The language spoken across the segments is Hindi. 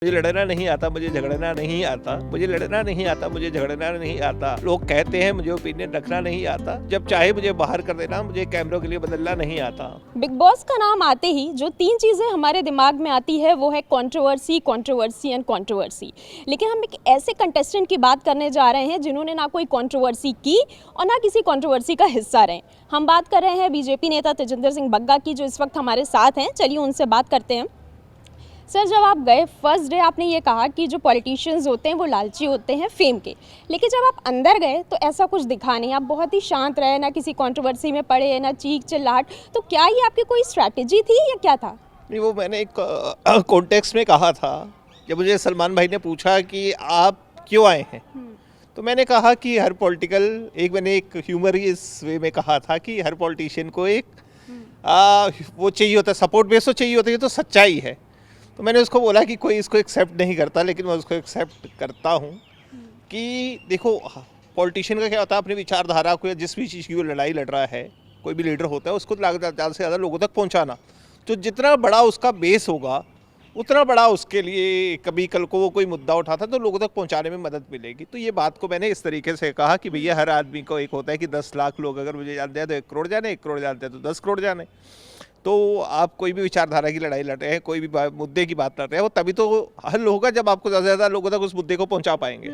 मुझे लड़ना नहीं आता, मुझे झगड़ना नहीं आता, मुझे लड़ना नहीं आता, मुझे झगड़ना नहीं आता। लोग कहते हैं मुझे ओपिनियन रखना नहीं आता, जब चाहे मुझे बाहर कर देना, मुझे कैमरों के लिए बदलना नहीं आता। बिग बॉस का नाम आते ही जो तीन चीज़ें हमारे दिमाग में आती है वो है कंट्रोवर्सी, कंट्रोवर्सी एंड कंट्रोवर्सी। लेकिन हम एक ऐसे कंटेस्टेंट की बात करने जा रहे हैं जिन्होंने ना कोई कंट्रोवर्सी की और ना किसी कंट्रोवर्सी का हिस्सा रहे। हम बात कर रहे हैं बीजेपी नेता तेजिंदर सिंह बग्गा की, जो इस वक्त हमारे साथ हैं। चलिए उनसे बात करते हैं। सर, जब आप गए फर्स्ट डे आपने ये कहा कि जो पॉलिटिशियंस होते हैं वो लालची होते हैं फेम के, लेकिन जब आप अंदर गए तो ऐसा कुछ दिखा नहीं। आप बहुत ही शांत रहे, ना किसी कंट्रोवर्सी में पड़े, ना चीख चिल्लाहट। तो क्या ये आपकी कोई स्ट्रैटेजी थी या क्या था? नहीं, वो मैंने एक कॉन्टेक्स्ट में कहा था। जब मुझे सलमान भाई ने पूछा कि आप क्यों आए हैं, तो मैंने कहा कि हर पॉलिटिकल मैंने एक ह्यूमरस वे में कहा था कि हर पॉलिटिशियन को एक वो चाहिए होता है, सपोर्ट बेस तो चाहिए होता है, ये तो सच्चाई है। तो मैंने उसको बोला कि कोई इसको एक्सेप्ट नहीं करता, लेकिन मैं उसको एक्सेप्ट करता हूँ कि देखो, पॉलिटिशियन का क्या होता है, अपनी विचारधारा को या जिस भी चीज़ की वो लड़ाई लड़ रहा है, कोई भी लीडर होता है, उसको ज़्यादा से ज़्यादा लोगों तक पहुँचाना। तो जितना बड़ा उसका बेस होगा उतना बड़ा उसके लिए, कभी कल को वो कोई मुद्दा उठाता तो लोगों तक पहुंचाने में मदद मिलेगी। तो ये बात को मैंने इस तरीके से कहा कि भैया हर आदमी को एक होता है कि 10 लाख लोग अगर मुझे जानते हैं तो 1 करोड़ जाने, 1 करोड़ जानते हैं तो 10 करोड़ जाने। तो आप कोई भी विचारधारा की लड़ाई लड़ रहे हैं, कोई भी मुद्दे की बात कर रहे हैं, वो तभी तो हल होगा जब आपको ज़्यादा से ज़्यादा लोगों तक उस मुद्दे को पहुँचा पाएंगे।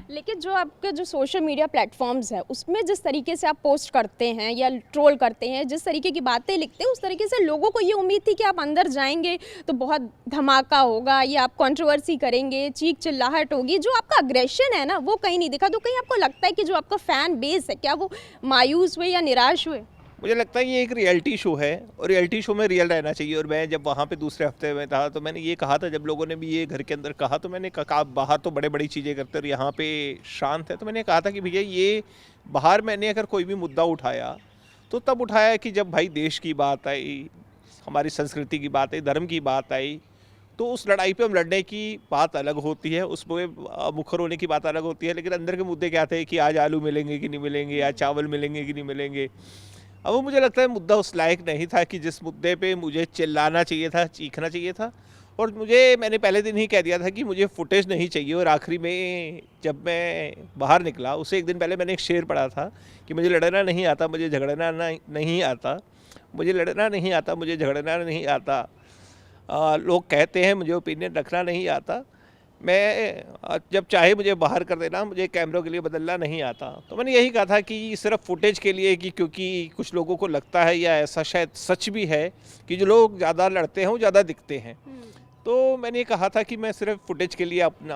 लेकिन जो आपके जो सोशल मीडिया प्लेटफॉर्म्स है उसमें जिस तरीके से आप पोस्ट करते हैं या ट्रोल करते हैं, जिस तरीके की बातें लिखते हैं, उस तरीके से लोगों को ये उम्मीद थी कि आप अंदर जाएंगे तो बहुत धमाका होगा या आप कंट्रोवर्सी करेंगे, चीख चिल्लाहट होगी। जो आपका अग्रेशन है ना वो कहीं नहीं दिखा। तो कहीं आपको लगता है कि जो आपका फैन बेस है, क्या वो मायूस हुए या निराश हुए? मुझे लगता है ये एक रियलिटी शो है और रियलिटी शो में रियल रहना चाहिए। और मैं जब वहाँ पे दूसरे हफ्ते में था तो मैंने ये कहा था, जब लोगों ने भी ये घर के अंदर कहा, तो मैंने कहा आप बाहर तो बड़े बड़ी चीज़ें करते और यहाँ पे शांत है। तो मैंने कहा था कि भैया ये बाहर मैंने अगर कोई भी मुद्दा उठाया तो तब उठाया कि जब भाई देश की बात आई, हमारी संस्कृति की बात आई, धर्म की बात आई, तो उस लड़ाई पे हम लड़ने की बात अलग होती है, उसमें मुखर होने की बात अलग होती है। लेकिन अंदर के मुद्दे क्या थे कि आज आलू मिलेंगे कि नहीं मिलेंगे, आज चावल मिलेंगे कि नहीं मिलेंगे। अब वो मुझे लगता है मुद्दा उस लायक नहीं था कि जिस मुद्दे पे मुझे चिल्लाना चाहिए था, चीखना चाहिए था। और मैंने पहले दिन ही कह दिया था कि मुझे फुटेज नहीं चाहिए। और आखिरी में जब मैं बाहर निकला, उससे एक दिन पहले मैंने एक शेर पढ़ा था कि मुझे लड़ना नहीं आता, मुझे झगड़ना नहीं आता, मुझे लड़ना नहीं आता, मुझे झगड़ना नहीं आता। लोग कहते हैं मुझे ओपिनियन रखना नहीं आता, मैं जब चाहे मुझे बाहर कर देना, मुझे कैमरों के लिए बदलना नहीं आता। तो मैंने यही कहा था कि सिर्फ फुटेज के लिए, कि क्योंकि कुछ लोगों को लगता है, या ऐसा शायद सच भी है कि जो लोग ज़्यादा लड़ते हैं वो ज़्यादा दिखते हैं। तो मैंने कहा था कि मैं सिर्फ फुटेज के लिए अपना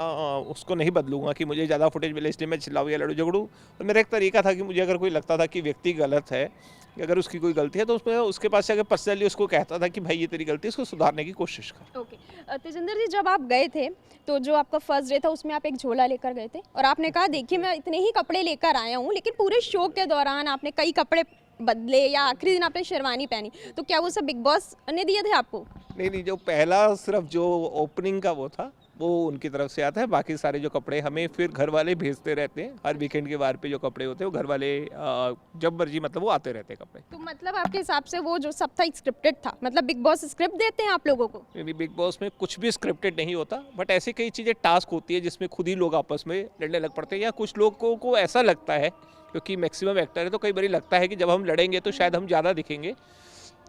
उसको नहीं बदलूंगा कि मुझे ज़्यादा फुटेज मिले इसलिए मैं चिल्लाऊँ या लड़ूँ झगड़ूँ। और मेरा एक तरीका था कि मुझे अगर कोई लगता था कि व्यक्ति गलत है, अगर उसकी कोई गलती है, तो उसमें उसके पास से अगर पर्सनली उसको कहता था कि भाई ये तेरी गलती है, इसको सुधारने की कोशिश कर। ओके। तेजिंदर जी, जब आप गए थे तो जो आपका फर्स्ट डे था उसमें आप एक झोला लेकर गए थे और आपने कहा देखिए मैं इतने ही कपड़े लेकर आया हूँ, लेकिन पूरे शो के दौरान आपने कई कपड़े बदले या आखिरी दिन आपने शेरवानी पहनी। तो क्या वो सब बिग बॉस ने दिए थे आपको? नहीं, जो पहला सिर्फ जो ओपनिंग का वो था वो उनकी तरफ से आता है। बाकी सारे जो कपड़े हमें फिर घर वाले भेजते रहते हैं। हर वीकेंड के वार पे जो कपड़े होते हैं वो घर वाले जब मर्जी मतलब वो आते रहते हैं कपड़े। तो मतलब आपके हिसाब से वो जो सब था स्क्रिप्टेड था? मतलब बिग बॉस स्क्रिप्ट देते हैं आप लोगों को? नहीं, बिग बॉस में कुछ भी स्क्रिप्टेड नहीं होता, बट ऐसी कई चीज़ें टास्क होती है जिसमें खुद ही लोग आपस में लड़ने लग पड़ते हैं। या कुछ लोगों को ऐसा लगता है, क्योंकि मैक्सिमम एक्टर है, तो कई बार लगता है कि जब हम लड़ेंगे तो शायद हम ज़्यादा दिखेंगे।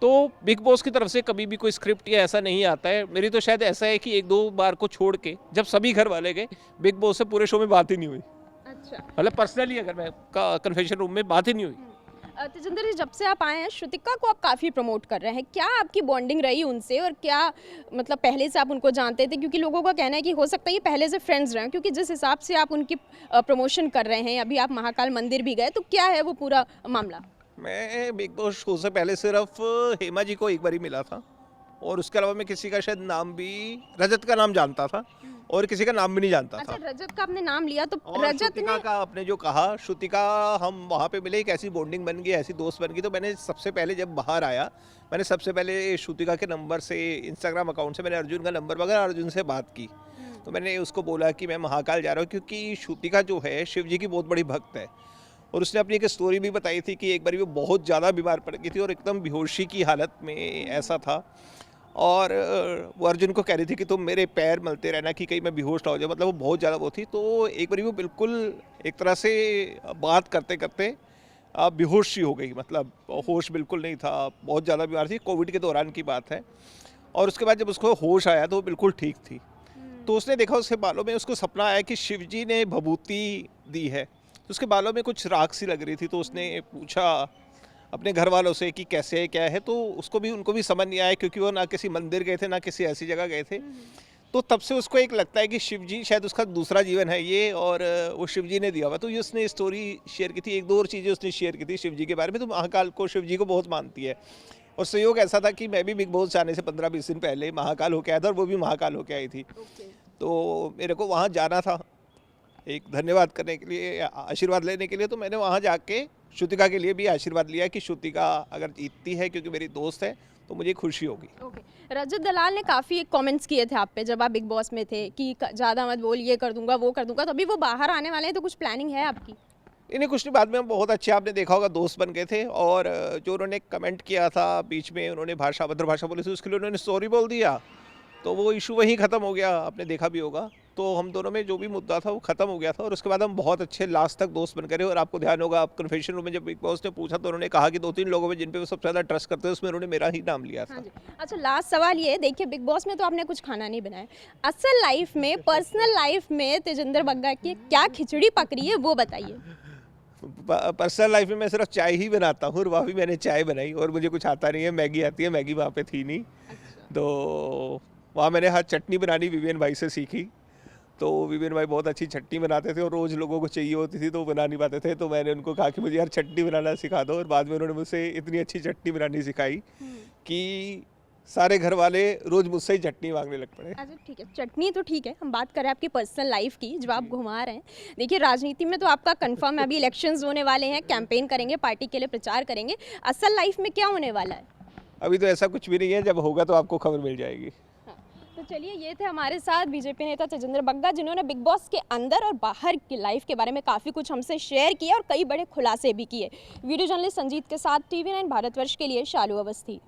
तो बिग बॉस की तरफ से कभी भी कोई स्क्रिप्ट या ऐसा नहीं आता है। मेरी तो शायद ऐसा है कि 1-2 बार को छोड़ के जब सभी घर वाले गए, बिग बॉस से पूरे शो में बात ही नहीं हुई। अच्छा। मतलब पर्सनली अगर मैं कन्फेशन रूम में बात ही नहीं हुई। तेजिंदर जी, जब से आप आए हैं श्रुतिका को आप काफ़ी प्रमोट कर रहे हैं, क्या आपकी बॉन्डिंग रही उनसे? और क्या मतलब पहले से आप उनको जानते थे? क्योंकि लोगों का कहना है कि हो सकता है ये पहले से फ्रेंड्स रहे हैं, क्योंकि जिस हिसाब से आप उनकी प्रमोशन कर रहे हैं, अभी आप महाकाल मंदिर भी गए, तो क्या है वो पूरा मामला? मैं बिग बॉस शो से पहले सिर्फ हेमा जी को एक बार ही मिला था और उसके अलावा मैं किसी का शायद नाम भी, रजत का नाम जानता था और किसी का नाम भी नहीं जानता था। अच्छा, रजत का आपने नाम लिया तो और रजत श्रुतिका ने का आपने जो कहा, श्रुतिका हम वहाँ पे मिले, एक ऐसी बॉन्डिंग बन गई, ऐसी दोस्त बन गई। तो मैंने सबसे पहले जब बाहर आया, मैंने सबसे पहले श्रुतिका के नंबर से, इंस्टाग्राम अकाउंट से मैंने अर्जुन का नंबर वगैरह अर्जुन से बात की। तो मैंने उसको बोला कि मैं महाकाल जा रहा हूँ, क्योंकि श्रुतिका जो है शिव जी की बहुत बड़ी भक्त है। और उसने अपनी एक स्टोरी भी बताई थी कि एक बार वो बहुत ज़्यादा बीमार पड़ गई थी और एकदम बेहोशी की हालत में ऐसा था। और वो अर्जुन को कह रही थी कि तुम मेरे पैर मलते रहना कि कहीं मैं बेहोश ना हो जाऊँ, मतलब वो बहुत ज़्यादा वो थी। तो एक बारी वो बिल्कुल एक तरह से बात करते करते बेहोश सी हो गई, मतलब होश बिल्कुल नहीं था, बहुत ज़्यादा बीमार थी, कोविड के दौरान की बात है। और उसके बाद जब उसको होश आया तो वो बिल्कुल ठीक थी। तो उसने देखा उसके बालों में, उसको सपना आया कि शिव जी ने भभूति दी है, तो उसके बालों में कुछ राख सी लग रही थी। तो उसने पूछा अपने घर वालों से कि कैसे है क्या है, तो उनको भी समझ नहीं आया, क्योंकि वो ना किसी मंदिर गए थे ना किसी ऐसी जगह गए थे। तो तब से उसको एक लगता है कि शिव जी शायद उसका दूसरा जीवन है ये, और वो शिव जी ने दिया हुआ। तो ये उसने स्टोरी शेयर की थी, एक दो और चीज़ें उसने शेयर की थी शिव जी के बारे में। तो महाकाल को, शिव जी को बहुत मानती है। और संयोग ऐसा था कि मैं भी बिग बॉस जाने से 15-20 दिन पहले महाकाल होके आया था, और वो भी महाकाल होके आई थी। तो मेरे को वहाँ जाना था एक धन्यवाद करने के लिए, आशीर्वाद लेने के लिए। तो मैंने वहाँ जाके श्रुतिका के लिए भी आशीर्वाद लिया कि श्रुतिका अगर जीतती है, क्योंकि मेरी दोस्त है, तो मुझे खुशी होगी। रजत दलाल ने काफ़ी कमेंट्स किए थे आप पे जब आप बिग बॉस में थे कि ज़्यादा मत बोल, ये कर दूंगा वो कर दूंगा। तो अभी वो बाहर आने वाले हैं, तो कुछ प्लानिंग है आपकी? इन्हें कुछ नहीं, बाद में हम बहुत अच्छे, आपने देखा होगा, दोस्त बन गए थे। और जो उन्होंने कमेंट किया था बीच में, उन्होंने अभद्र भाषा बोली थी, उसके लिए उन्होंने सॉरी बोल दिया, तो वो इशू वहीं ख़त्म हो गया, आपने देखा भी होगा। तो हम दोनों में जो भी मुद्दा था वो ख़त्म हो गया था, और उसके बाद हम बहुत अच्छे लास्ट तक दोस्त बन गए। और आपको ध्यान होगा, आप कन्फेशन रूम में जब बिग बॉस ने पूछा तो उन्होंने कहा कि 2-3 लोगों में जिन पे वो सबसे ज़्यादा ट्रस्ट करते हैं, उसमें उन्होंने मेरा ही नाम लिया था। हाँ जी। अच्छा, लास्ट सवाल ये, देखिए बिग बॉस में तो आपने कुछ खाना नहीं बनाया, असल लाइफ में, पर्सनल लाइफ में तेजिंदर बग्गा की क्या खिचड़ी पक रही है वो बताइए। पर्सनल लाइफ में मैं सिर्फ चाय ही बनाता हूँ, और वहाँ भी मैंने चाय बनाई, और मुझे कुछ आता नहीं है। मैगी आती है, मैगी वहाँ पे थी नहीं। तो वहाँ मैंने हाथ चटनी बनानी विवेन भाई से सीखी। तो विवेन भाई बहुत अच्छी चटनी बनाते थे, और रोज़ लोगों को चाहिए होती थी तो वो बना नहीं पाते थे। तो मैंने उनको कहा कि मुझे यार चटनी बनाना सिखा दो, और बाद में उन्होंने मुझसे इतनी अच्छी चटनी बनानी सिखाई कि सारे घर वाले रोज़ मुझसे ही चटनी मांगने लग पड़े। अच्छा ठीक है, चटनी तो ठीक है, हम बात करें आपकी पर्सनल लाइफ की जो आप घुमा रहे हैं। देखिए राजनीति में तो आपका कंफर्म है, अभी इलेक्शंस होने वाले हैं, कैंपेन करेंगे, पार्टी के लिए प्रचार करेंगे। असल लाइफ में क्या होने वाला है? अभी तो ऐसा कुछ भी नहीं है, जब होगा तो आपको खबर मिल जाएगी। तो चलिए, ये थे हमारे साथ बीजेपी नेता तेजिंदर बग्गा, जिन्होंने बिग बॉस के अंदर और बाहर की लाइफ के बारे में काफ़ी कुछ हमसे शेयर किया और कई बड़े खुलासे भी किए। वीडियो जर्नलिस्ट संजीत के साथ TV9 भारतवर्ष के लिए शालू अवस्थी।